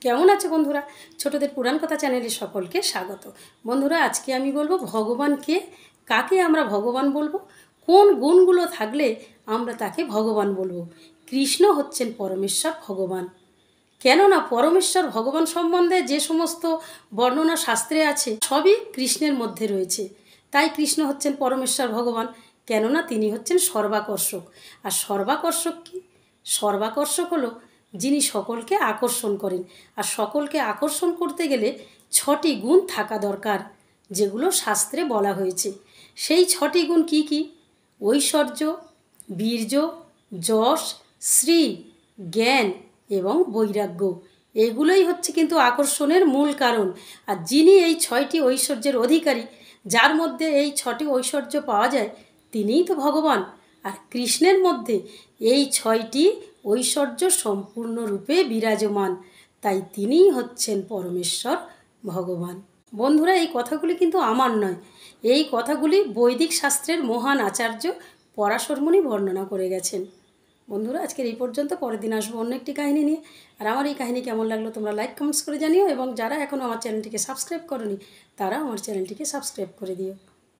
কেমন আছে বন্ধুরা? ছোটদের পুরাণ কথা চ্যানেলে সকলকে স্বাগত। বন্ধুরা, আজকে আমি বলবো ভগবান কে, কাকে আমরা ভগবান বলবো, কোন গুণগুলো থাকলে আমরা তাকে ভগবান বলবো। কৃষ্ণ হচ্ছেন পরমেশ্বর ভগবান। কেননা পরমেশ্বর ভগবান সম্বন্ধে যে সমস্ত বর্ণনা শাস্ত্রে আছে সবই কৃষ্ণের মধ্যে রয়েছে। তাই কৃষ্ণ হচ্ছেন পরমেশ্বর ভগবান, কেননা তিনি হচ্ছেন সর্বাকর্ষক। আর সর্বাকর্ষক কি? সর্বাকর্ষক হলো যিনি সকলকে আকর্ষণ করেন। আর সকলকে আকর্ষণ করতে গেলে 6টি গুণ থাকা দরকার, যেগুলো শাস্ত্রে বলা হয়েছে। সেই 6টি গুণ কি কি? ঐশ্বর্য, বীর্য, যশ, শ্রী, জ্ঞান এবং বৈরাগ্য। এগুলোই হচ্ছে কিন্তু আকর্ষণের মূল কারণ। আর যিনি এই 6টি ঐশ্বর্যের অধিকারী, যার মধ্যে এই 6টি ঐশ্বর্য পাওয়া যায়, তিনিই তো ভগবান। আর কৃষ্ণের মধ্যে এই 6টি ঐশ্বর্য সম্পূর্ণরূপে বিরাজমান, তাই তিনিই হচ্ছেন পরমেশ্বর ভগবান। বন্ধুরা, এই কথাগুলি কিন্তু আমার নয়, এই কথাগুলি বৈদিক শাস্ত্রের মহান আচার্য পরাশরমুনি বর্ণনা করে গেছেন। বন্ধুরা, আজকের এই পর্যন্ত। পরের দিন আসবো অন্য একটি কাহিনী নিয়ে। আর আমার এই কাহিনী কেমন লাগলো তোমরা লাইক কমেন্টস করে জানিও, এবং যারা এখনও আমার চ্যানেলটিকে সাবস্ক্রাইব করোনি তারা আমার চ্যানেলটিকে সাবস্ক্রাইব করে দিও।